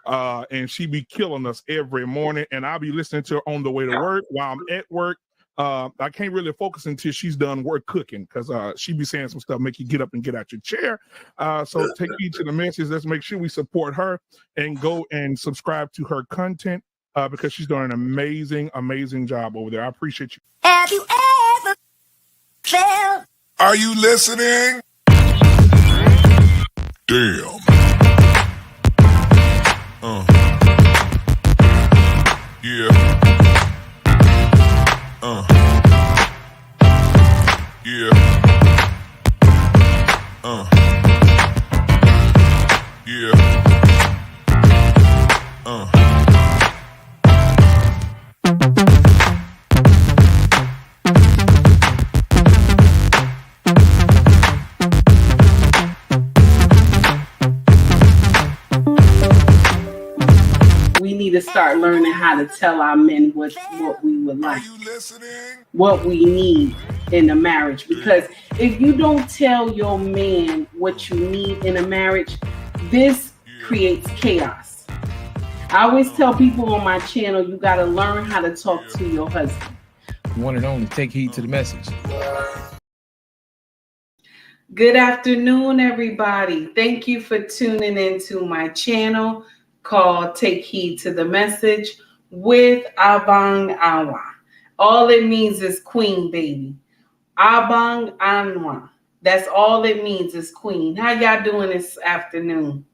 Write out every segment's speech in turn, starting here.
and she be killing us every morning. And I'll be listening to her on the way to work while I'm at work. I can't really focus until she's done work cooking because she be saying some stuff make you get up and get out your chair. So take heed to the message. Let's make sure we support her and go and subscribe to her content because she's doing an amazing job over there. I appreciate you. Have you ever felt? Are you listening? Damn. Yeah. Yeah. Yeah. We need to start learning how to tell our men what we would like, what we need in a marriage. Because if you don't tell your man what you need in a marriage, this creates chaos. I always tell people on my channel, you got to learn how to talk to your husband. One and only, take heed to the message. Good afternoon, everybody. Thank you for tuning into my channel called Take Heed to the Message with Abang Anwa. All it means is queen, baby. Abang Anwa. That's all it means is queen. How y'all doing this afternoon?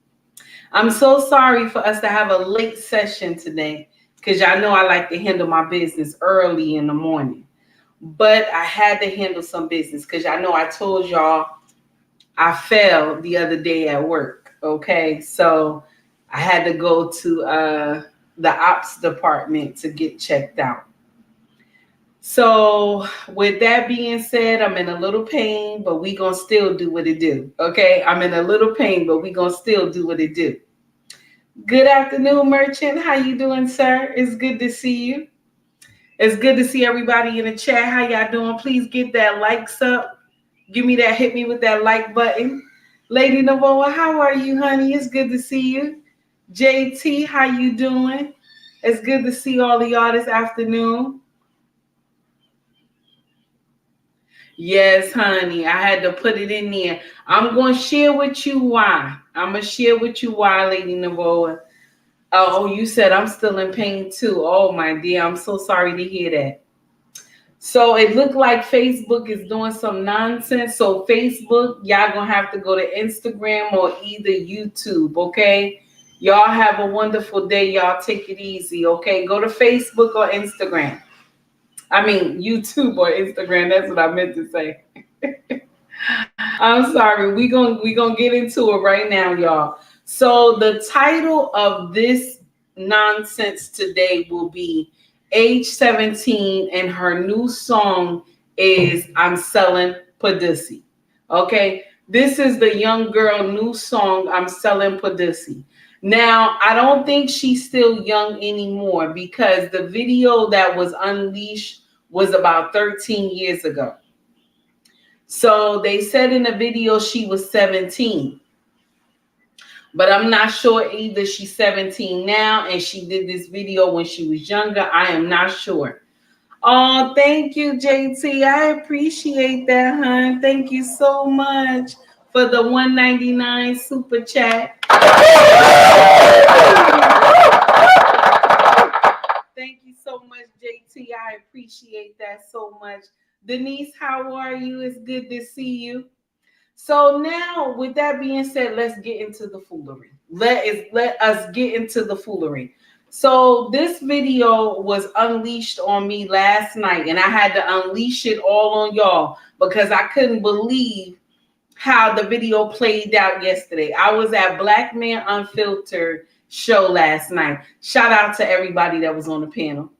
I'm so sorry for us to have a late session today because y'all know I like to handle my business early in the morning. But I had to handle some business because y'all know I told y'all I fell the other day at work. Okay, so I had to go to the ops department to get checked out. So with that being said, I'm in a little pain, but we gonna still do what it do. Okay, I'm in a little pain, but we gonna still do what it do. Good afternoon, Merchant. How you doing, sir? It's good to see you. It's good to see everybody in the chat. How y'all doing? Please get that likes up. Give me that, hit me with that like button. Lady Navoa, how are you, honey? It's good to see you. JT, how you doing? It's good to see all of y'all this afternoon. Yes, honey, I had to put it in there. I'm going to share with you why. I'm going to share with you why, Lady Navoa. Oh, you said I'm still in pain too. Oh, my dear, I'm so sorry to hear that. So it looked like Facebook is doing some nonsense. So Facebook, y'all going to have to go to Instagram or either YouTube, okay? Y'all have a wonderful day. Y'all take it easy, okay? Go to Facebook or Instagram. I mean, YouTube or Instagram. That's what I meant to say. I'm sorry. We gonna get into it right now, y'all. So the title of this nonsense today will be Age 17, and her new song is I'm Selling Pussy. Okay? This is the young girl new song, I'm Selling Pussy. Now, I don't think she's still young anymore because the video that was unleashed was about 13 years ago. So they said in the video she was 17. But I'm not sure either she's 17 now and she did this video when she was younger. I am not sure. Oh, thank you, JT. I appreciate that, hon. Thank you so much for the $1.99 super chat. Thank you so much, JT. I appreciate that so much. Denise, how are you? It's good to see you. So now, with that being said, let's get into the foolery. Let us get into the foolery. So this video was unleashed on me last night, and I had to unleash it all on y'all because I couldn't believe how the video played out yesterday. I was at Black Man Unfiltered show last night. Shout out to everybody that was on the panel.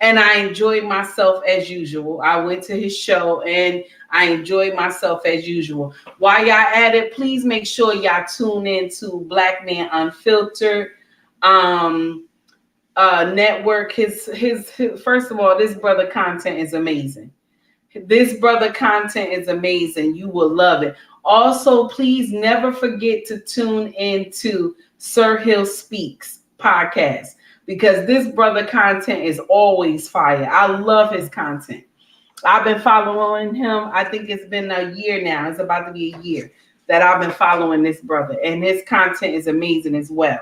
And I enjoyed myself as usual. I went to his show and I enjoyed myself as usual. While y'all at it, please make sure y'all tune in to Black Man Unfiltered network. His first of all, this brother content is amazing. This brother content is amazing. You will love it. Also, please never forget to tune in to Sir Hill Speaks. podcast because this brother content is always fire. I love his content. I've been following him. I think it's been a year now. It's about to be a year that I've been following this brother, and his content is amazing as well.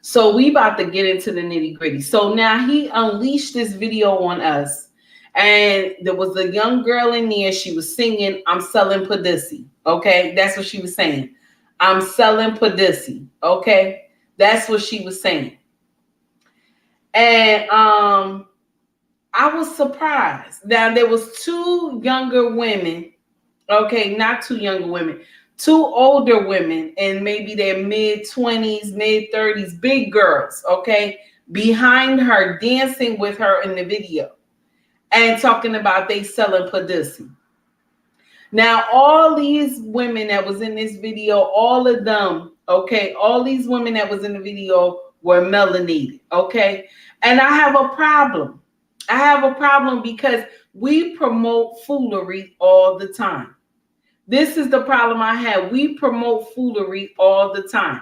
So we about to get into the nitty gritty. So now he unleashed this video on us, and there was a young girl in there. She was singing, "I'm selling pussy." Okay, that's what she was saying. I'm selling pussy. Okay, that's what she was saying. And I was surprised. Now there was two younger women. Okay, not two younger women. Two older women in maybe their mid-20s, mid-30s, big girls, okay, behind her, dancing with her in the video and talking about they selling pussy. Now, all these women that was in this video, all of them, okay, all these women that was in the video were melanated, okay? And I have a problem. I have a problem because we promote foolery all the time. This is the problem I have. We promote foolery all the time.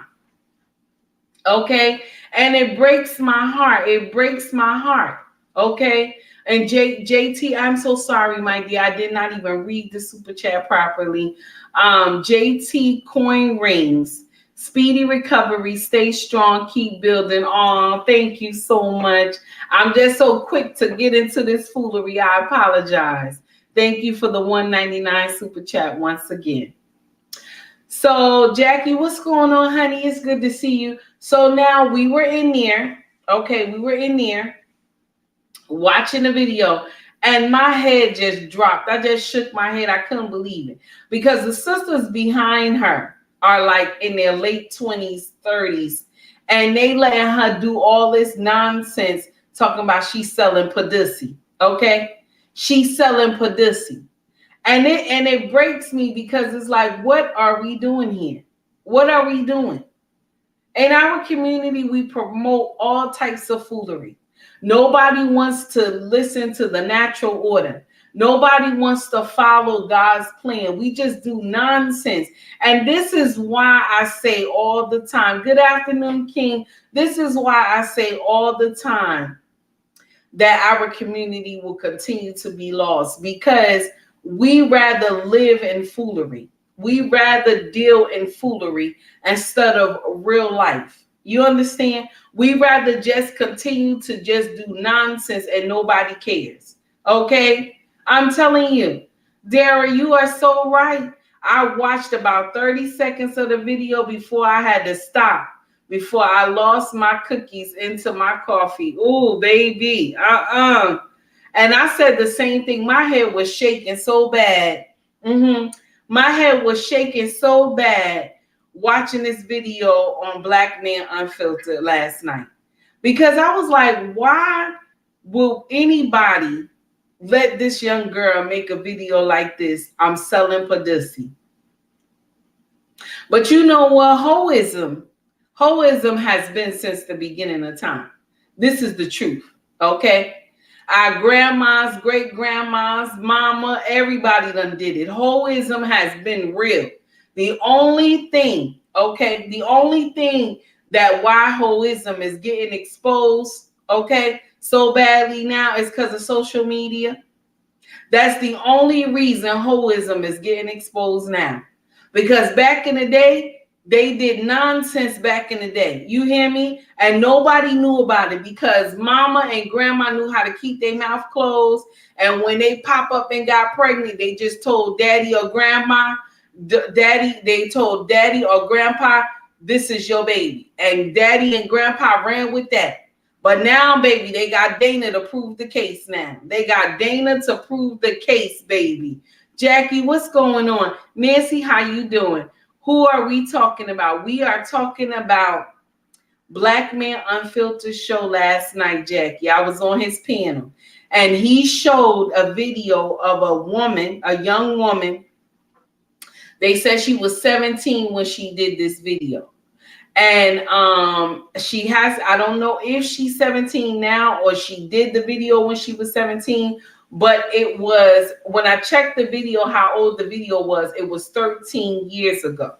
Okay? And it breaks my heart. It breaks my heart. Okay? And JT, I'm so sorry, my dear. I did not even read the super chat properly. JT Coin Rings. Speedy recovery. Stay strong. Keep building. Oh, thank you so much. I'm just so quick to get into this foolery. I apologize. Thank you for the $1.99 super chat once again. So, Jackie, what's going on, honey? It's good to see you. So now we were in there. Okay, we were in there watching the video, and my head just dropped. I just shook my head. I couldn't believe it because the sisters behind her are like in their late 20s, 30s, and they letting her do all this nonsense talking about she's selling pussy. Okay? She's selling pussy. And it breaks me because it's like, what are we doing here? What are we doing? In our community, we promote all types of foolery. Nobody wants to listen to the natural order. Nobody wants to follow God's plan. We just do nonsense. And this is why I say all the time, good afternoon, King. This is why I say all the time that our community will continue to be lost because we rather live in foolery. We rather deal in foolery instead of real life. You understand? We rather just continue to just do nonsense and nobody cares. Okay? I'm telling you, Dara, you are so right. I watched about 30 seconds of the video before I had to stop. Before I lost my cookies into my coffee. Ooh, baby. And I said the same thing. My head was shaking so bad. My head was shaking so bad watching this video on Black Man Unfiltered last night. Because I was like, why will anybody let this young girl make a video like this? I'm selling pussy. But you know what? Hoism has been since the beginning of time. This is the truth, okay? Our grandmas, great-grandmas, mama, everybody done did it. Hoism has been real. The only thing, okay, the only thing that why hoism is getting exposed, okay, so badly now is because of social media. That's the only reason hoism is getting exposed now. Because back in the day, they did nonsense back in the day. You hear me? And nobody knew about it because mama and grandma knew how to keep their mouth closed. And when they pop up and got pregnant, they just told daddy or grandma, they told daddy or grandpa, this is your baby. And daddy and grandpa ran with that. But now, baby, they got Dana to prove the case now. They got Dana to prove the case, baby. Jackie, what's going on? Nancy, how you doing? Who are we talking about? We are talking about Black Man Unfiltered show last night, Jackie. I was on his panel. And he showed a video of a woman, a young woman. They said she was 17 when she did this video. And she has, I don't know if she's 17 now or she did the video when she was 17. But it was, when I checked the video, how old the video was, it was 13 years ago.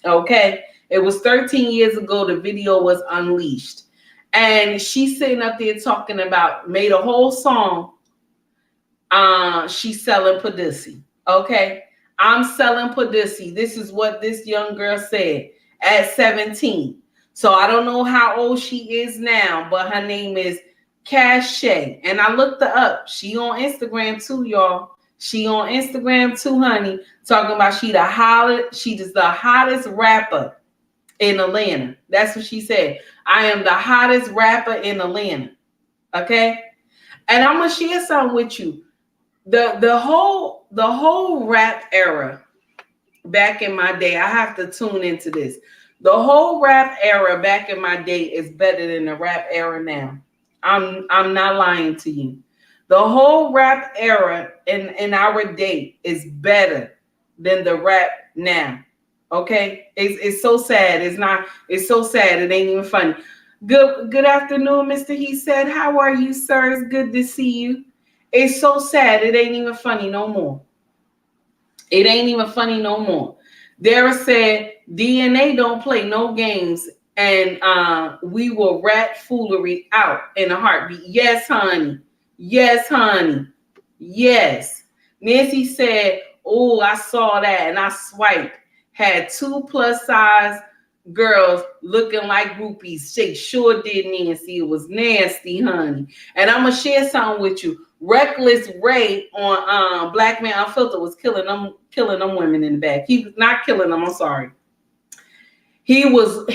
Okay. It was 13 years ago. The video was unleashed. And she's sitting up there talking about, made a whole song. She's selling pussy. Okay. I'm selling pussy. This is what this young girl said at 17. So I don't know how old she is now, but her name is Cash Shay. And I looked her up. She on Instagram too, y'all. She on Instagram too, honey. Talking about she is the hottest rapper in Atlanta. That's what she said. I am the hottest rapper in Atlanta. Okay? And I'm gonna share something with you. The whole rap era back in my day, I have to tune into this. The whole rap era back in my day is better than the rap era now. I'm not lying to you. The whole rap era in our day is better than the rap now. Okay? It's so sad. It's so sad. It ain't even funny. Good afternoon, Mr. He said. How are you, sir? It's good to see you. It's so sad. It ain't even funny no more. It ain't even funny no more. Dara said, DNA don't play no games, and we will rat foolery out in a heartbeat. Yes, honey. Yes, honey. Yes. Nancy said, oh, I saw that, and I swiped. Had 2 plus size girls looking like groupies. She sure did, Nancy. It was nasty, honey. And I'm going to share something with you. Reckless Ray on Black Man Unfiltered was killing them women in the back. He was not killing them. I'm sorry. He was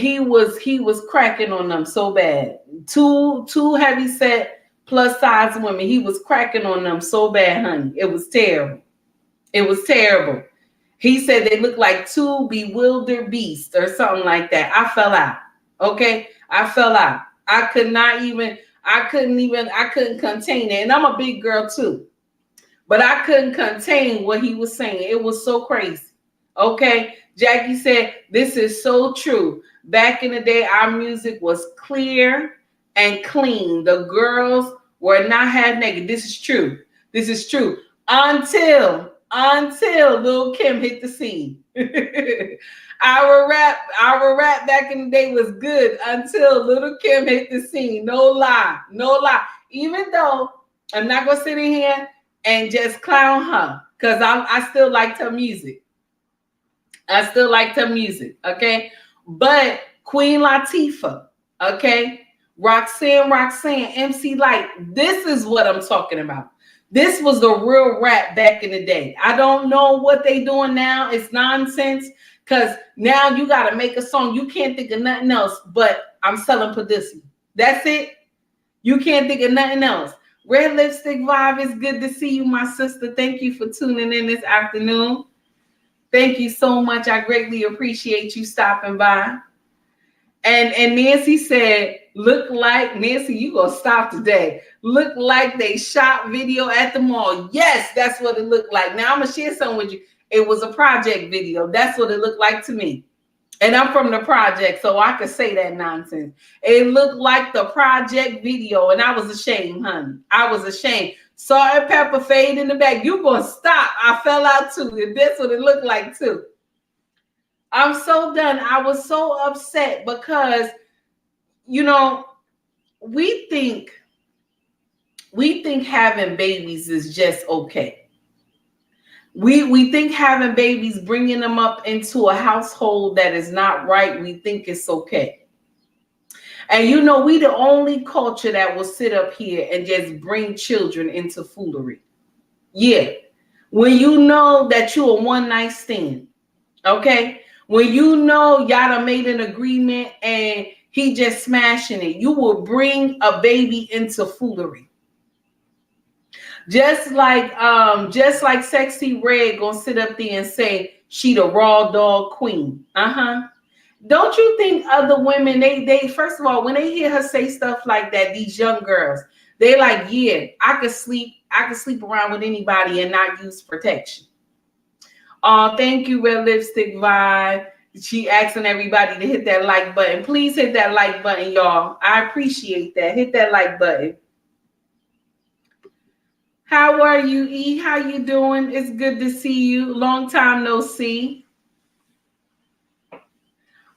cracking on them so bad. Two heavy set plus size women. He was cracking on them so bad, honey. It was terrible. It was terrible. He said they looked like 2 bewildered beasts or something like that. I fell out. Okay, I fell out. I couldn't contain it. And I'm a big girl too. But I couldn't contain what he was saying. It was so crazy. Okay. Jackie said, this is so true. Back in the day, our music was clear and clean. The girls were not half naked. This is true. This is true. Until Lil' Kim hit the scene. Our rap back in the day was good until Lil' Kim hit the scene. No lie. No lie. Even though I'm not gonna sit in here and just clown her, because I still liked her music. I still liked her music, okay? But Queen Latifah, okay? Roxanne, MC Lyte, this is what I'm talking about. This was the real rap back in the day. I don't know what they doing now. It's nonsense, because now you got to make a song. You can't think of nothing else but I'm selling pussy. That's it. You can't think of nothing else. Red Lipstick Vibe, it's good to see you, my sister. Thank you for tuning in this afternoon. Thank you so much. I greatly appreciate you stopping by. And Nancy said, look like, Nancy, you gonna stop today. Look like they shot video at the mall. Yes, that's what it looked like. Now I'm gonna share something with you. It was a project video. That's what it looked like to me. And I'm from the project, so I could say that nonsense. It looked like the project video, and I was ashamed, honey. I was ashamed. Salt and pepper fade in the back. You gonna stop. I fell out too. And that's what it looked like too. I'm so done. I was so upset because, you know, we think having babies is just okay. We think having babies, bringing them up into a household that is not right, we think it's okay. And you know, we the only culture that will sit up here and just bring children into foolery. Yeah. When you know that you're a one-night stand, okay? When you know y'all done made an agreement and he just smashing it, you will bring a baby into foolery. Just like Sexy Red gonna sit up there and say she the raw dog queen. Don't you think other women, they first of all, when they hear her say stuff like that, these young girls, they like, yeah, I could sleep around with anybody and not use protection. Thank you, Red Lipstick Vibe. She asking everybody to hit that like button. Please hit that like button, y'all. I appreciate that. Hit that like button. How are you, E? How you doing? It's good to see you. Long time no see.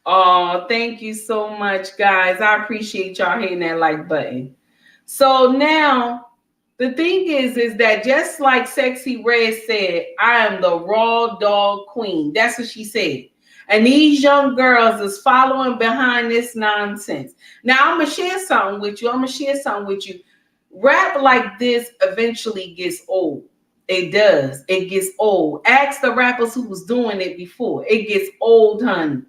Oh, thank you so much, guys. I appreciate y'all hitting that like button. So now the thing is that just like Sexy Red said, I am the raw dog queen. That's what she said. And these young girls is following behind this nonsense. Now I'm gonna share something with you. Rap like this eventually gets old. It does. It gets old. Ask the rappers who was doing it before. It gets old, honey.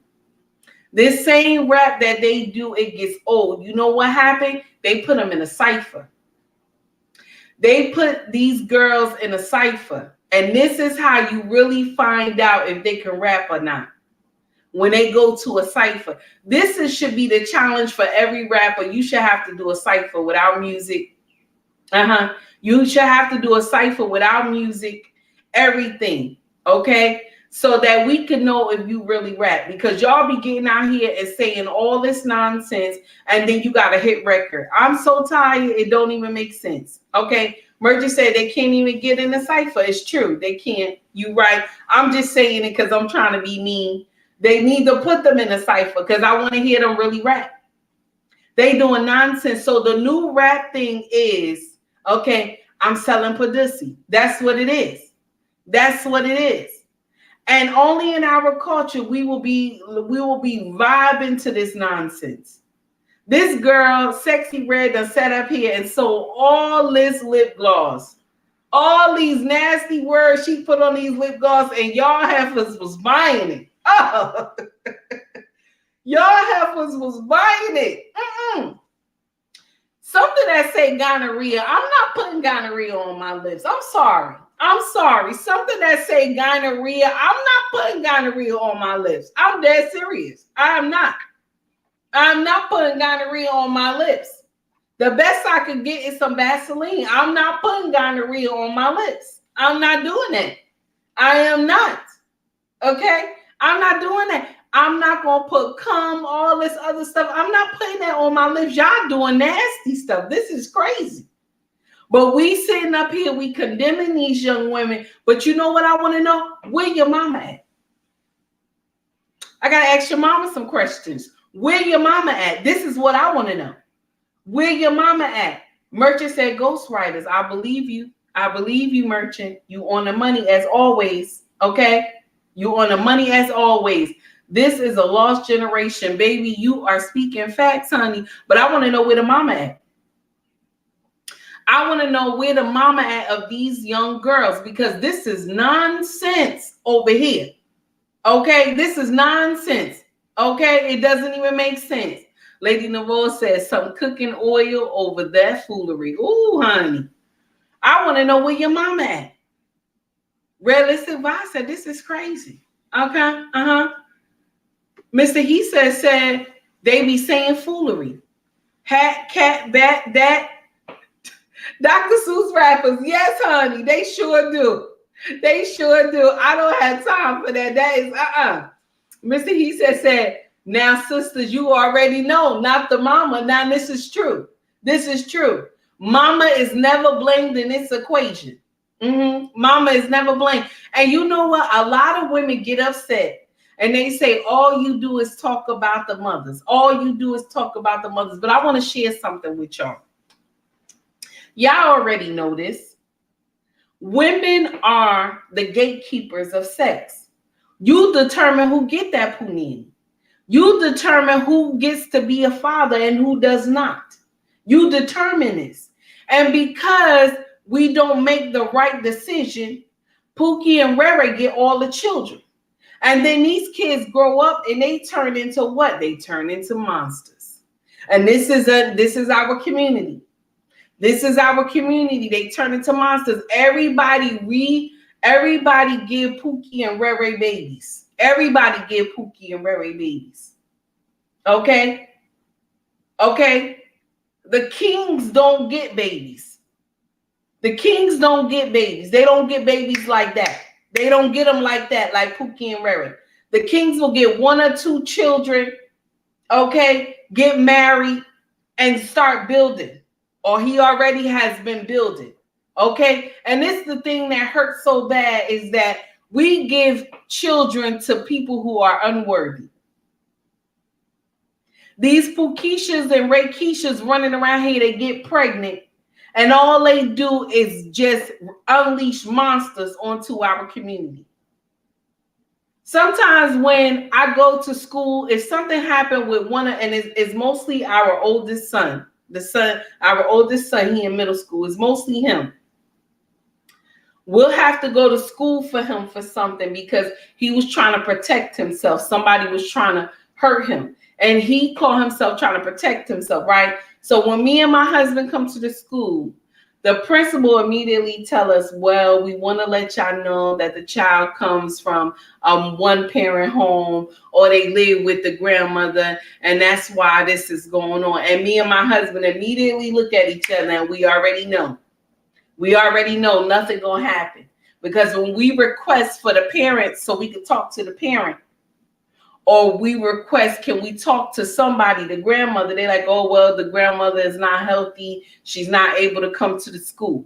This same rap that they do, it gets old. You know what happened? They put them in a cipher. They put these girls in a cipher. And this is how you really find out if they can rap or not. When they go to a cipher. Should be the challenge for every rapper. You should have to do a cipher without music. You should have to do a cipher without music, everything. Okay? So that we can know if you really rap. Because y'all be getting out here and saying all this nonsense and then you got a hit record. I'm so tired, it don't even make sense. Okay? Merger said they can't even get in the cipher. It's true. They can't. You right. I'm just saying it because I'm trying to be mean. They need to put them in a cipher because I want to hear them really rap. They doing nonsense. So the new rap thing is, okay, I'm selling pussy. That's what it is. That's what it is. And only in our culture we will be vibing to this nonsense. This girl, Sexy Red, done sat up here and sold all this lip gloss. All these nasty words she put on these lip gloss, and y'all heifers was buying it. Oh, y'all heifers was buying it. Something that say gonorrhea. I'm not putting gonorrhea on my lips. I'm sorry. Something that say gonorrhea. I'm not putting gonorrhea on my lips. I'm dead serious. I'm not putting gonorrhea on my lips. The best I could get is some Vaseline. I'm not putting gonorrhea on my lips. I'm not doing that. I am not. Okay? I'm not doing that. I'm not going to put cum, all this other stuff. I'm not putting that on my lips. Y'all doing nasty stuff. This is crazy. But we sitting up here, we condemning these young women. But you know what I want to know? Where your mama at? I got to ask your mama some questions. Where your mama at? This is what I want to know. Where your mama at? Merchant said, ghostwriters. I believe you. I believe you, Merchant. You on the money as always. Okay? You on the money as always. This is a lost generation, baby. You are speaking facts, honey. But I want to know where the mama at. I want to know where the mama at of these young girls, because this is nonsense over here. Okay? This is nonsense. Okay? It doesn't even make sense. Lady Navarre says some cooking oil over that foolery. Ooh, honey. I want to know where your mama at. Realistic Vibe said this is crazy. Okay? Mr. He said they be saying foolery. Hat, cat, bat, that. Dr. Seuss rappers. Yes, honey. They sure do. They sure do. I don't have time for that. That is Mr. He said, now, sisters, you already know, not the mama. Now, this is true. This is true. Mama is never blamed in this equation. Mama is never blamed. And you know what? A lot of women get upset and they say, all you do is talk about the mothers. All you do is talk about the mothers. But I want to share something with y'all. Y'all already know this. Women are the gatekeepers of sex. You determine who get that punini. You determine who gets to be a father and who does not. You determine this. And because we don't make the right decision, Pookie and Rere get all the children. And then these kids grow up and they turn into what? They turn into monsters. And this is our community. This is our community. They turn into monsters. Everybody give Pookie and Rere babies. Everybody give Pookie and Rere babies. Okay? Okay? The kings don't get babies. The kings don't get babies. They don't get babies like that. They don't get them like that, like Pookie and Rere. The kings will get 1 or 2 children, okay, get married, and start building. Or he already has been building. Okay? And this is the thing that hurts so bad is that we give children to people who are unworthy. These Pukishas and Rakeishas running around here, they get pregnant, and all they do is just unleash monsters onto our community. Sometimes when I go to school, if something happened with and it's mostly our oldest son, our oldest son, he in middle school, it's mostly him. We'll have to go to school for him for something because he was trying to protect himself. Somebody was trying to hurt him. And he called himself trying to protect himself, right? So when me and my husband come to the school, the principal immediately tell us, well, we want to let y'all know that the child comes from one parent home, or they live with the grandmother, and that's why this is going on. And me and my husband immediately look at each other, and we already know. We already know nothing gonna happen, because when we request for the parents so we can talk to the parent, or we request, can we talk to somebody, the grandmother, they're like, oh, well, the grandmother is not healthy. She's not able to come to the school.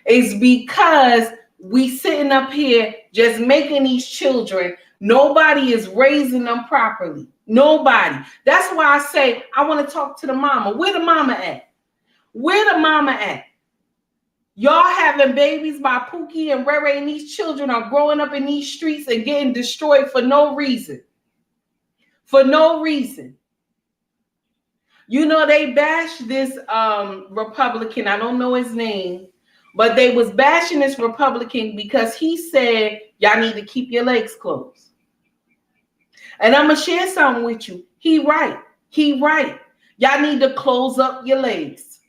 It's because we sitting up here just making these children. Nobody is raising them properly. Nobody. That's why I say, I want to talk to the mama. Where the mama at? Where the mama at? Y'all having babies by Pookie and Ray Ray, and these children are growing up in these streets and getting destroyed for no reason. For no reason. You know, they bashed this Republican, I don't know his name, but they was bashing this Republican because he said, y'all need to keep your legs closed. And I'm going to share something with you. He right. Y'all need to close up your legs.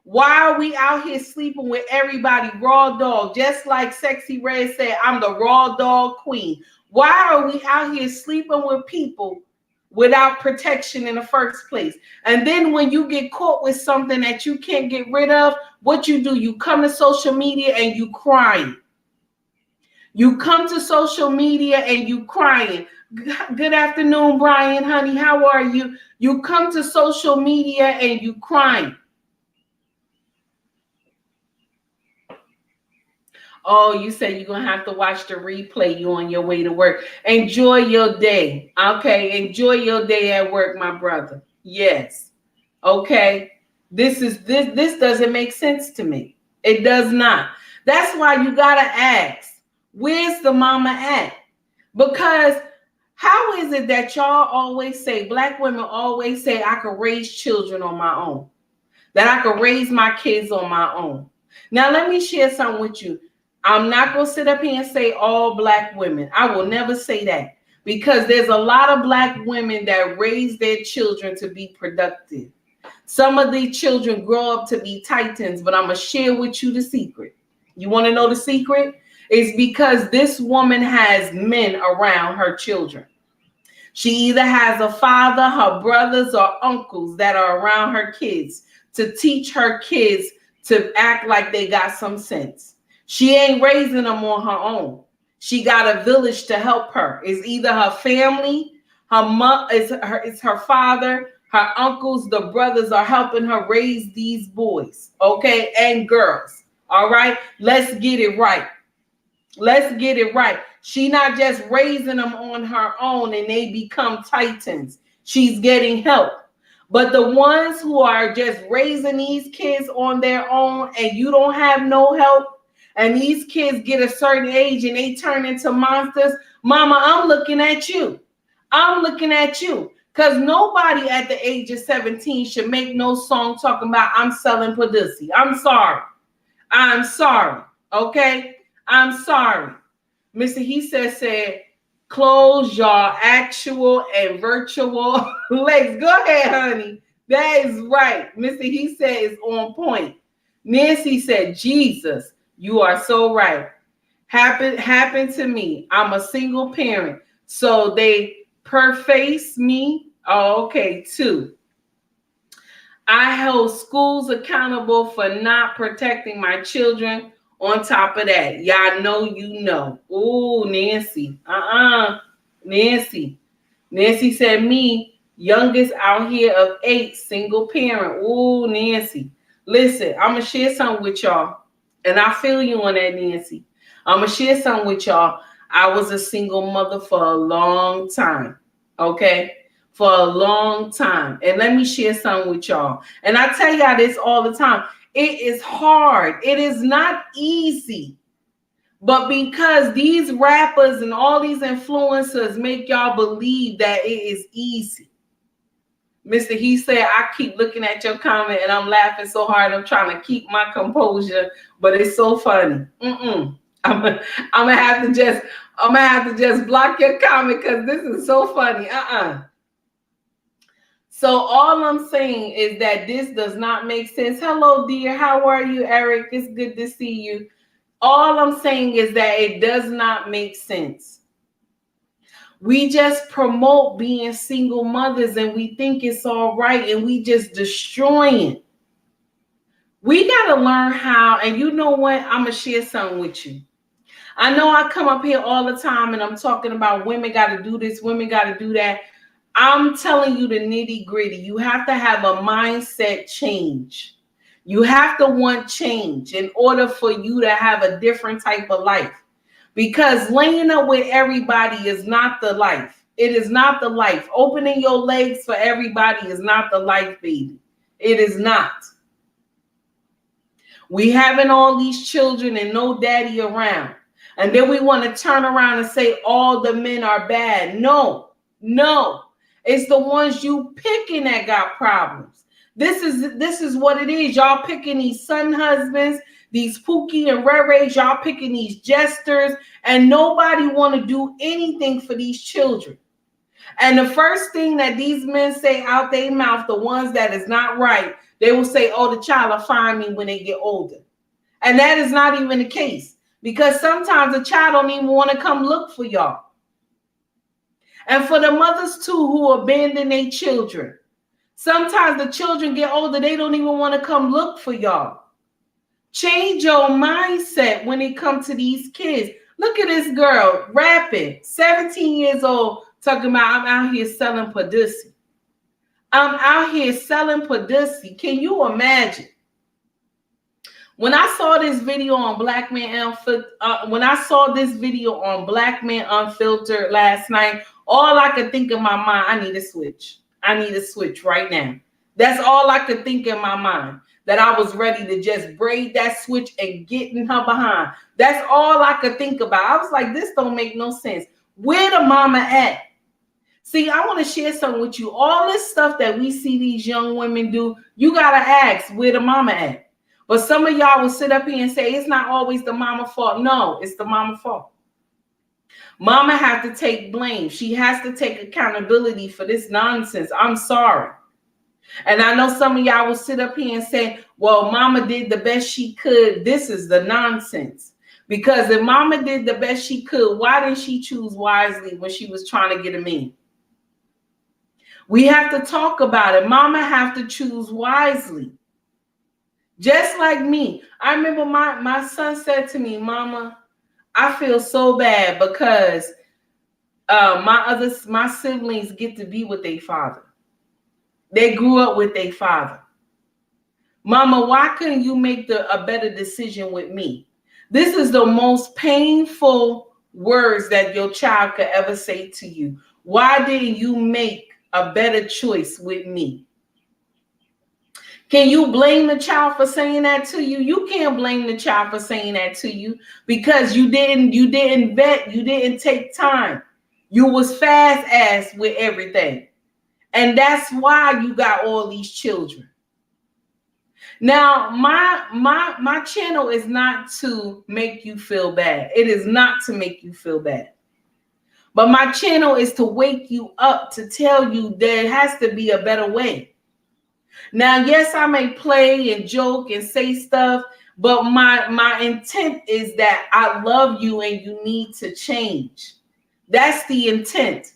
Why are we out here sleeping with everybody raw dog? Just like Sexy Red said, I'm the raw dog queen. Why are we out here sleeping with people without protection in the first place? And then when you get caught with something that you can't get rid of, what you do, you come to social media and you crying. You come to social media and you crying. Good afternoon, Brian, honey, how are you? You come to social media and you crying. Oh, you say you're going to have to watch the replay. You on your way to work. Enjoy your day. Okay. Enjoy your day at work, my brother. Yes. Okay. This doesn't make sense to me. It does not. That's why you got to ask, where's the mama at? Because how is it that y'all always say, black women always say, I can raise children on my own, that I can raise my kids on my own? Now, let me share something with you. I'm not going to sit up here and say all black women. I will never say that, because there's a lot of black women that raise their children to be productive. Some of these children grow up to be titans, but I'm going to share with you the secret. You want to know the secret? It's because this woman has men around her children. She either has a father, her brothers, or uncles that are around her kids to teach her kids to act like they got some sense. She ain't raising them on her own. She got a village to help her. It's either her family, her mom, it's her father, her uncles, the brothers are helping her raise these boys, okay, and girls. All right, let's get it right. Let's get it right. She not just raising them on her own and they become titans. She's getting help. But the ones who are just raising these kids on their own and you don't have no help, and these kids get a certain age and they turn into monsters, mama, I'm looking at you. I'm looking at you. Because nobody at the age of 17 should make no song talking about I'm selling pussy. I'm sorry. I'm sorry. Okay? I'm sorry. Mr. He said, close your actual and virtual legs. Go ahead, honey. That is right. Mr. He said is on point. Nancy said, Jesus. You are so right. Happened to me. I'm a single parent. So they perface me. Oh, okay, 2. I hold schools accountable for not protecting my children. On top of that, y'all know you know. Ooh, Nancy. Nancy. Nancy said me, youngest out here of 8, single parent. Ooh, Nancy. Listen, I'm going to share something with y'all. And I feel you on that, Nancy. I'm going to share something with y'all. I was a single mother for a long time, okay? for a long time. And let me share something with y'all. And I tell y'all this all the time. It is hard. It is not easy. But because these rappers and all these influencers make y'all believe that it is easy. Mr. He said, I keep looking at your comment and I'm laughing so hard. I'm trying to keep my composure, but it's so funny. I'm gonna have to just block your comment because this is so funny. So all I'm saying is that this does not make sense. Hello, dear. How are you, Eric? It's good to see you. All I'm saying is that it does not make sense. We just promote being single mothers and we think it's all right and we just destroying. We got to learn how, and you know what? I'm going to share something with you. I know I come up here all the time and I'm talking about women got to do this, women got to do that. I'm telling you the nitty gritty. You have to have a mindset change. You have to want change in order for you to have a different type of life. Because laying up with everybody is not the life. It is not the life. Opening your legs for everybody is not the life, baby. It is not. We having all these children and no daddy around. And then we want to turn around and say all the men are bad. No. It's the ones you picking that got problems. This is what it is. Y'all picking these son husbands, these Pookie and Ray-Rays, y'all picking these jesters, and nobody want to do anything for these children. And the first thing that these men say out their mouth, the ones that is not right, they will say, oh, the child will find me when they get older. And that is not even the case, because sometimes the child don't even want to come look for y'all. And for the mothers too who abandon their children, sometimes the children get older, they don't even want to come look for y'all. Change your mindset when it comes to these kids. Look at this girl rapping, 17 years old, talking about I'm out here selling pussy. I'm out here selling pussy. Can you imagine? When I saw this video on Black Man Unfiltered last night, all I could think in my mind, I need a switch. I need a switch right now. That's all I could think in my mind, that I was ready to just braid that switch and get in her behind. That's all I could think about. I was like, this don't make no sense. Where the mama at? See, I want to share something with you. All this stuff that we see these young women do, you got to ask where the mama at. But some of y'all will sit up here and say, it's not always the mama's fault. No, it's the mama's fault. Mama has to take blame. She has to take accountability for this nonsense. I'm sorry. And I know some of y'all will sit up here and say, well, mama did the best she could. This is the nonsense. Because if mama did the best she could, why didn't she choose wisely when she was trying to get a man? We have to talk about it. Mama have to choose wisely. Just like me. I remember my son said to me, Mama, I feel so bad because my siblings get to be with their father. They grew up with their father. Mama, why couldn't you make a better decision with me? This is the most painful words that your child could ever say to you. Why didn't you make a better choice with me? Can you blame the child for saying that to you? You can't blame the child for saying that to you because you didn't vet, you didn't take time. You was fast ass with everything. And that's why you got all these children. Now, my channel is not to make you feel bad. It is not to make you feel bad. But my channel is to wake you up, to tell you there has to be a better way. Now, yes, I may play and joke and say stuff, but my intent is that I love you and you need to change. That's the intent.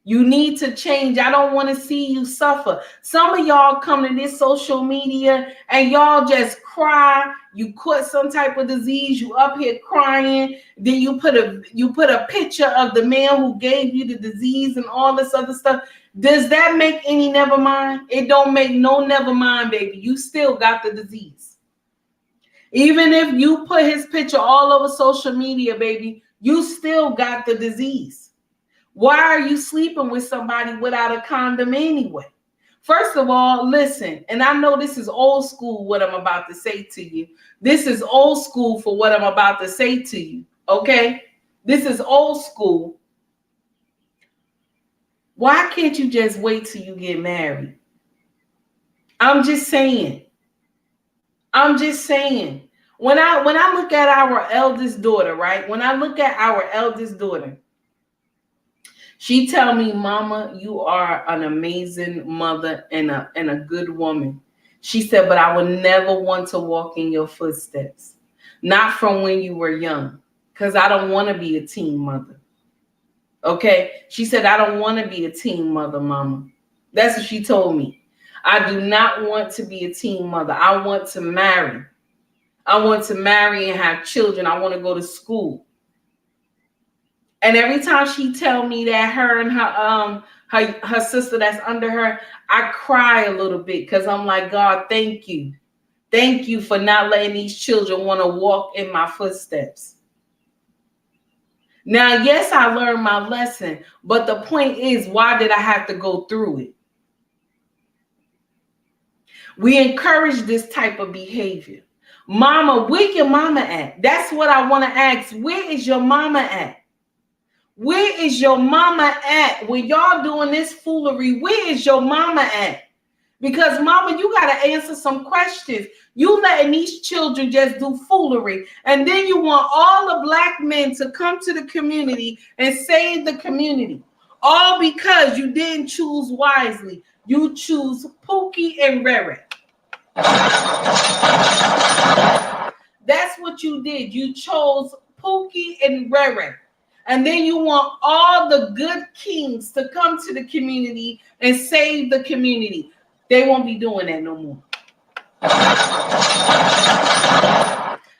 You need to change. I don't want to see you suffer. Some of y'all come to this social media and y'all just cry. You caught some type of disease. You up here crying. Then you put a picture of the man who gave you the disease and all this other stuff. Does that make any never mind? It don't make no never mind, baby. You still got the disease. Even if you put his picture all over social media, baby, you still got the disease. Why are you sleeping with somebody without a condom anyway? First of all, listen, and I know this is old school what I'm about to say to you. This is old school for what I'm about to say to you, okay? This is old school. Why can't you just wait till you get married? I'm just saying. I'm just saying. When I look at our eldest daughter, right? When I look at our eldest daughter, she tell me, Mama, you are an amazing mother and a good woman. She said, but I would never want to walk in your footsteps. Not from when you were young, because I don't want to be a teen mother. Okay? She said, I don't want to be a teen mother, Mama. That's what she told me. I do not want to be a teen mother. I want to marry. I want to marry and have children. I want to go to school. And every time she tell me that her and her sister that's under her, I cry a little bit because I'm like, God, thank you. Thank you for not letting these children want to walk in my footsteps. Now, yes, I learned my lesson, but the point is, why did I have to go through it? We encourage this type of behavior. Mama, where your mama at? That's what I want to ask. Where is your mama at? Where is your mama at? When y'all doing this foolery, where is your mama at? Because mama, you got to answer some questions. You letting these children just do foolery. And then you want all the black men to come to the community and save the community. All because you didn't choose wisely. You choose Pookie and Rere. That's what you did. You chose Pookie and Rere. And then you want all the good kings to come to the community and save the community. They won't be doing that no more.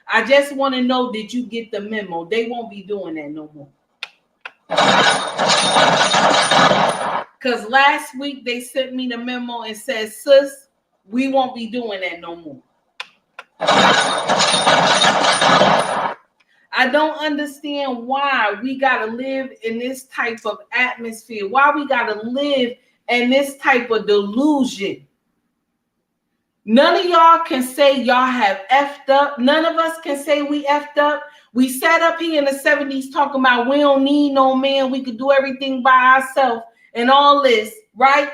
I just want to know, did you get the memo? They won't be doing that no more. Because last week they sent me the memo and said, sis, we won't be doing that no more. I don't understand why we got to live in this type of atmosphere. Why we got to live in this type of delusion. None of y'all can say y'all have effed up. None of us can say we effed up. We sat up here in the 70s talking about we don't need no man. We could do everything by ourselves and all this, right?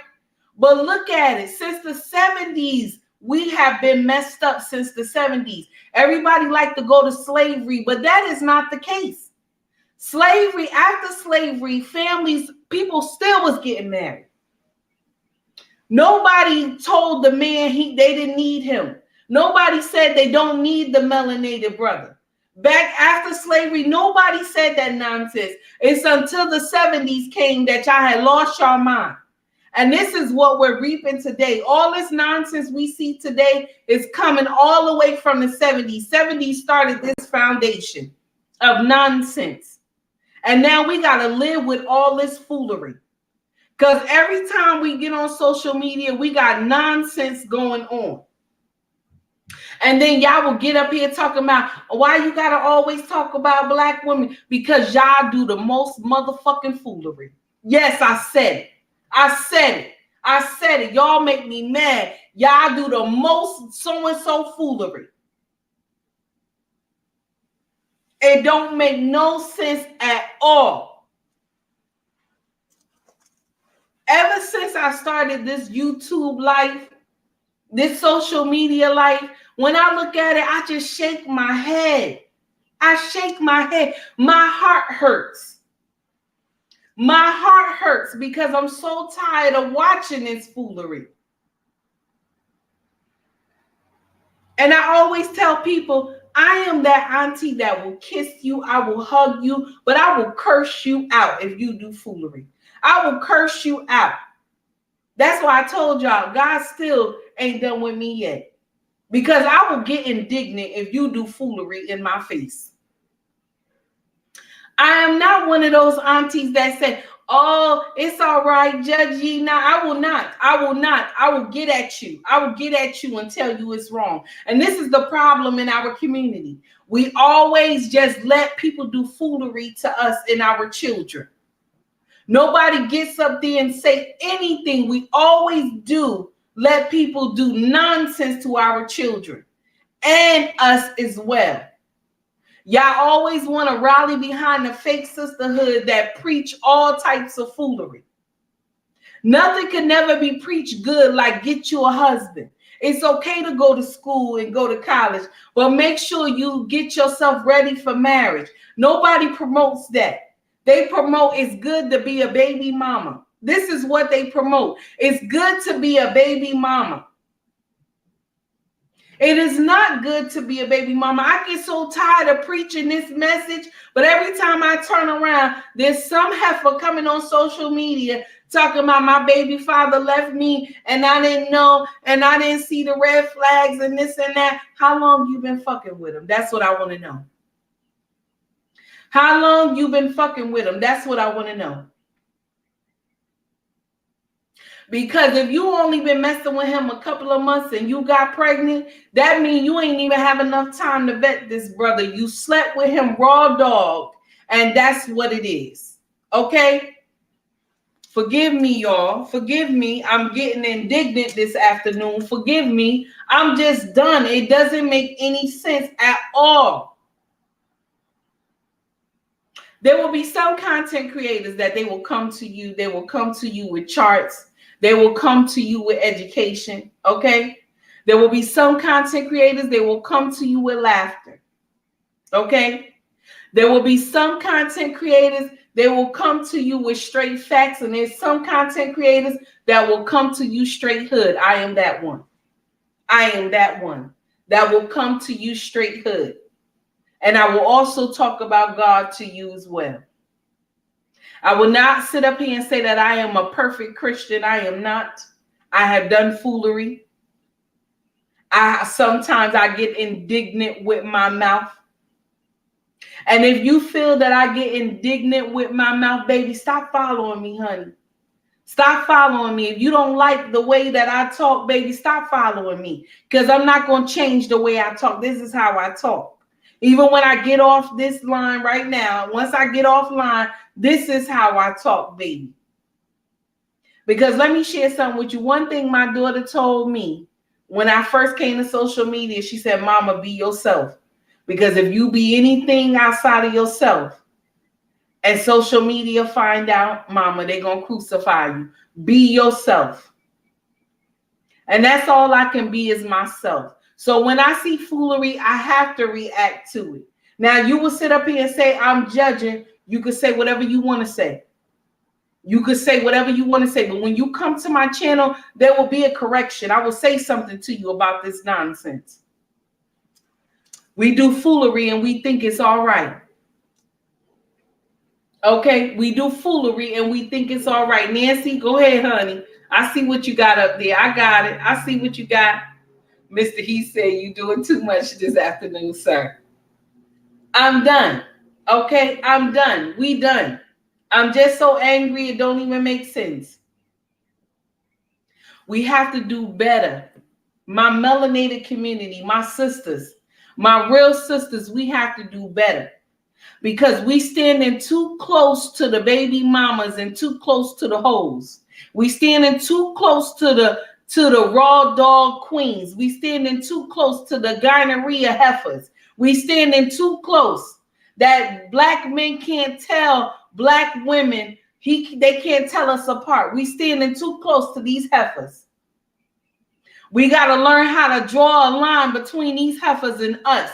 But look at it. Since the 70s, we have been messed up since the 70s. Everybody like to go to slavery, but that is not the case. Slavery, after slavery, families, people still was getting married. Nobody told the man they didn't need him. Nobody said they don't need the melanated brother. Back after slavery, nobody said that nonsense. It's until the 70s came that y'all had lost your mind. And this is what we're reaping today. All this nonsense we see today is coming all the way from the 70s. 70s started this foundation of nonsense. And now we got to live with all this foolery. Because every time we get on social media, we got nonsense going on. And then y'all will get up here talking about why you got to always talk about black women. Because y'all do the most motherfucking foolery. Yes, I said it. I said it. I said it. Y'all make me mad. Y'all do the most so-and-so foolery. It don't make no sense at all. Ever since I started this YouTube life, this social media life, when I look at it, I just shake my head. I shake my head. My heart hurts. My heart hurts because I'm so tired of watching this foolery. And I always tell people, I am that auntie that will kiss you, I will hug you, but I will curse you out if you do foolery. I will curse you out. That's why I told y'all, God still ain't done with me yet. Because I will get indignant if you do foolery in my face. I am not one of those aunties that say, oh, it's all right, judge ye not. I will not. I will not. I will get at you. I will get at you and tell you it's wrong. And this is the problem in our community. We always just let people do foolery to us and our children. Nobody gets up there and say anything. We always do let people do nonsense to our children and us as well. Y'all always want to rally behind the fake sisterhood that preach all types of foolery. Nothing can never be preached good like get you a husband. It's okay to go to school and go to college, but make sure you get yourself ready for marriage. Nobody promotes that. They promote it's good to be a baby mama. This is what they promote. It's good to be a baby mama. It is not good to be a baby mama. I get so tired of preaching this message, but every time I turn around, there's some heifer coming on social media talking about my baby father left me and I didn't know and I didn't see the red flags and this and that. How long you been fucking with him? That's what I want to know. How long you been fucking with him? That's what I want to know. Because if you only been messing with him a couple of months and you got pregnant, that means you ain't even have enough time to vet this brother. You slept with him raw dog, and that's what it is. Okay? Forgive me, y'all. Forgive me. I'm getting indignant this afternoon. Forgive me. I'm just done. It doesn't make any sense at all. There will be some content creators that they will come to you. They will come to you with charts. They will come to you with education, okay? There will be some content creators, they will come to you with laughter, okay? There will be some content creators, they will come to you with straight facts, and there's some content creators that will come to you straight hood. I am that one. I am that one that will come to you straight hood. And I will also talk about God to you as well. I will not sit up here and say that I am a perfect Christian. I am not. I have done foolery. Sometimes I get indignant with my mouth. And if you feel that I get indignant with my mouth, baby, stop following me, honey. Stop following me. If you don't like the way that I talk, baby, stop following me. Because I'm not going to change the way I talk. This is how I talk. Even when I get off this line right now, once I get offline, this is how I talk, baby. Because let me share something with you. One thing my daughter told me when I first came to social media, she said, Mama, be yourself. Because if you be anything outside of yourself and social media find out, Mama, they're going to crucify you. Be yourself. And that's all I can be is myself. So when I see foolery, I have to react to it. Now, you will sit up here and say, I'm judging. You could say whatever you want to say. You could say whatever you want to say. But when you come to my channel, there will be a correction. I will say something to you about this nonsense. We do foolery and we think it's all right. Okay, we do foolery and we think it's all right. Nancy, go ahead, honey. I see what you got up there. I got it. I see what you got. Mr. He said you doing too much this afternoon, sir. I'm done. Okay, I'm done. We done. I'm just so angry it don't even make sense. We have to do better. My melanated community, my sisters, my real sisters, we have to do better. Because we standing too close to the baby mamas and too close to the hoes. We standing too close to the raw dog queens. We standing too close to the gonorrhea heifers. We standing too close that black men can't tell black women. They can't tell us apart. We standing too close to these heifers. We got to learn how to draw a line between these heifers and us,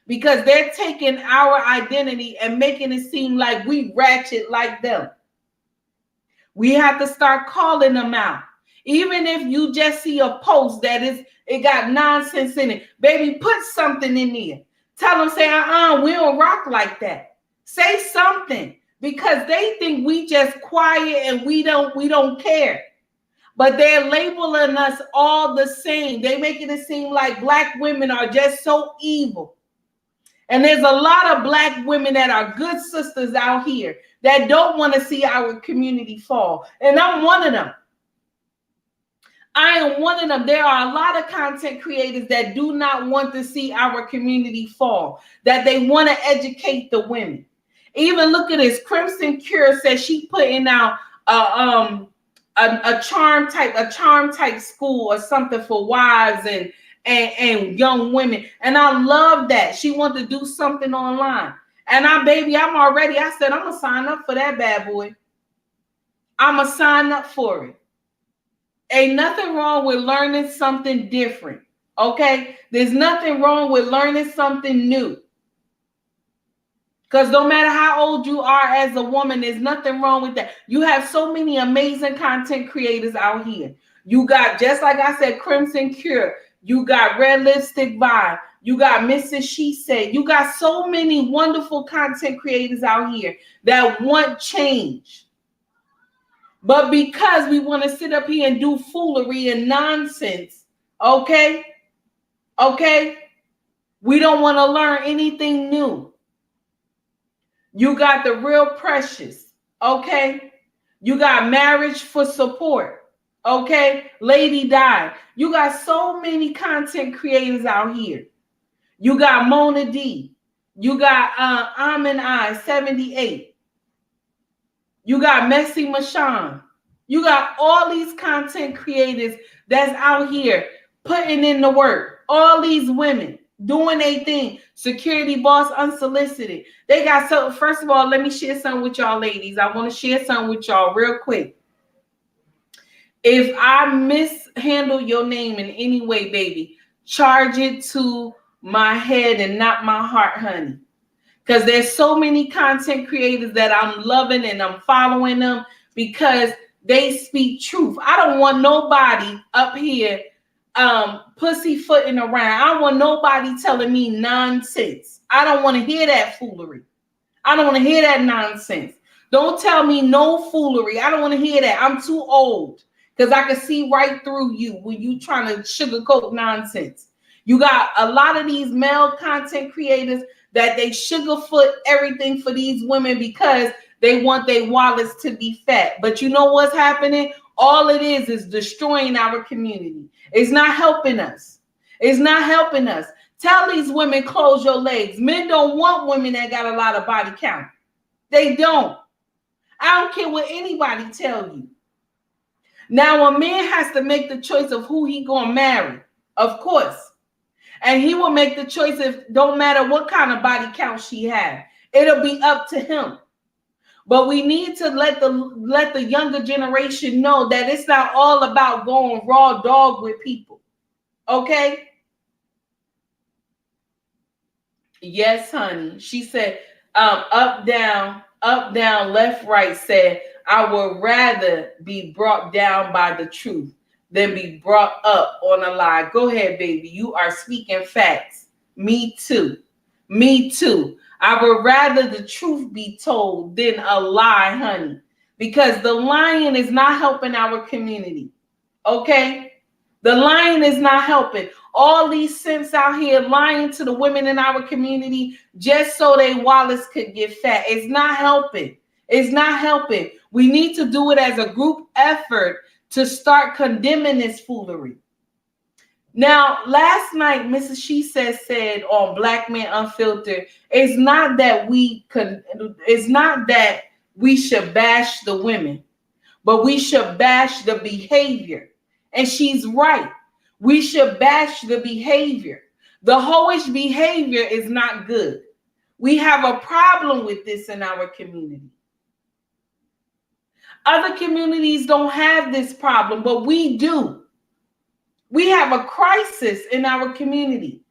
because they're taking our identity and making it seem like we ratchet like them. We have to start calling them out. Even if you just see a post that it got nonsense in it, baby, put something in there. Tell them, say, we don't rock like that. Say something, because they think we just quiet and we don't care. But they're labeling us all the same. They making it seem like black women are just so evil. And there's a lot of black women that are good sisters out here that don't want to see our community fall. And I'm one of them. I am one of them. There are a lot of content creators that do not want to see our community fall, that they want to educate the women. Even look at this. Crimson Cure says she putting out a charm type school or something for wives and young women. And I love that. She wanted to do something online. And I said, I'm gonna sign up for that bad boy. I'm gonna sign up for it. Ain't nothing wrong with learning something different. Okay? There's nothing wrong with learning something new. Because no matter how old you are as a woman, there's nothing wrong with that. You have so many amazing content creators out here. You got, just like I said, Crimson Cure. You got Red Lipstick Vibe. You got Mrs. She Said. You got so many wonderful content creators out here that want change. But because we want to sit up here and do foolery and nonsense, okay, we don't want to learn anything new. You got the Real Precious, okay? You got Marriage for Support, okay? Lady Di. You got so many content creators out here. You got Mona D. You got Amin I 78. You got Messy Mashawn. You got all these content creators that's out here putting in the work. All these women doing a thing. Security Boss Unsolicited. They got so. First of all, let me share something with y'all ladies. I want to share something with y'all real quick. If I mishandle your name in any way, baby, charge it to my head and not my heart, honey. Because there's so many content creators that I'm loving and I'm following them because they speak truth. I don't want nobody up here pussyfooting around. I don't want nobody telling me nonsense. I don't want to hear that foolery. I don't want to hear that nonsense. Don't tell me no foolery. I don't want to hear that. I'm too old because I can see right through you when you trying to sugarcoat nonsense. You got a lot of these male content creators that they sugarfoot everything for these women because they want their wallets to be fat. But you know what's happening? All it is destroying our community. It's not helping us. It's not helping us. Tell these women, close your legs. Men don't want women that got a lot of body count. They don't. I don't care what anybody tell you. Now, a man has to make the choice of who he gonna marry, of course. And he will make the choice if don't matter what kind of body count she has. It'll be up to him. But we need to let the younger generation know that it's not all about going raw dog with people. Okay? Yes, honey. She said, up, down, left, right, said, I would rather be brought down by the truth than be brought up on a lie. Go ahead, baby. You are speaking facts. Me too. Me too. I would rather the truth be told than a lie, honey, because the lying is not helping our community. Okay? The lying is not helping. All these simps out here lying to the women in our community just so their wallets could get fat. It's not helping. It's not helping. We need to do it as a group effort to start condemning this foolery. Now, last night, Mrs. She said on Black Man Unfiltered, it's not that we should bash the women, but we should bash the behavior. And she's right. We should bash the behavior. The hoish behavior is not good. We have a problem with this in our community. Other communities don't have this problem, but we do. We have a crisis in our community.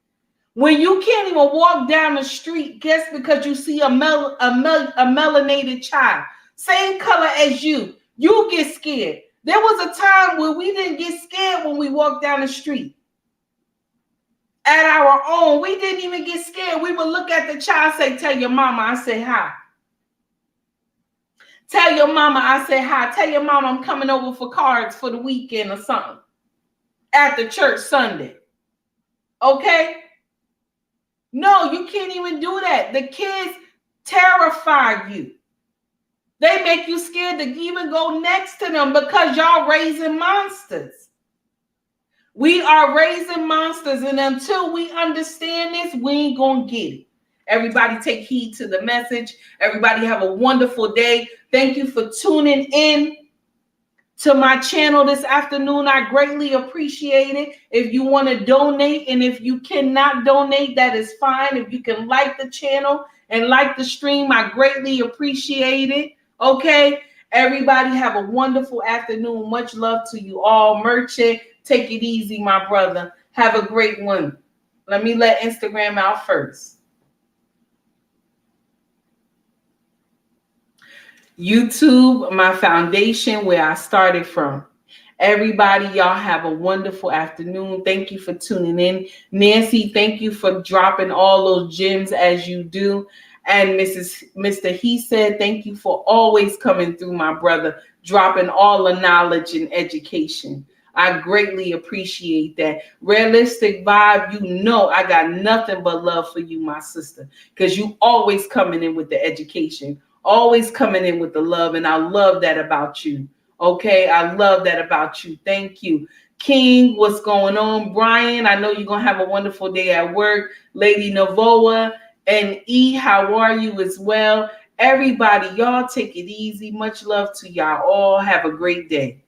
When you can't even walk down the street just because you see a melanated child, same color as you get scared. There was a time where we didn't get scared when we walked down the street. At our own, we didn't even get scared. We would look at the child, say, tell your mama I say hi. Tell your mama I say hi. Tell your mama I'm coming over for cards for the weekend or something. At the church Sunday. Okay? No, you can't even do that. The kids terrify you. They make you scared to even go next to them because y'all raising monsters. We are raising monsters, and until we understand this, we ain't gonna get it. Everybody take heed to the message. Everybody have a wonderful day. Thank you for tuning in to my channel this afternoon. I greatly appreciate it. If you want to donate, and if you cannot donate, that is fine. If you can like the channel and like the stream, I greatly appreciate it. Okay, everybody have a wonderful afternoon. Much love to you all. Merchant, take it easy, my brother. Have a great one. Let me let Instagram out first. YouTube, my foundation, where I started from. Everybody, y'all have a wonderful afternoon. Thank you for tuning in. Nancy, thank you for dropping all those gems as you do. And Mr. He said, thank you for always coming through, my brother, dropping all the knowledge and education. I greatly appreciate that. Realistic Vibe, you know I got nothing but love for you, my sister, because you always coming in with the education, always coming in with the love, and I love that about you. Okay, I love that about you. Thank you. King, what's going on? Brian, I know you're going to have a wonderful day at work. Lady Navoa and E, how are you as well? Everybody, y'all take it easy. Much love to y'all all. Have a great day.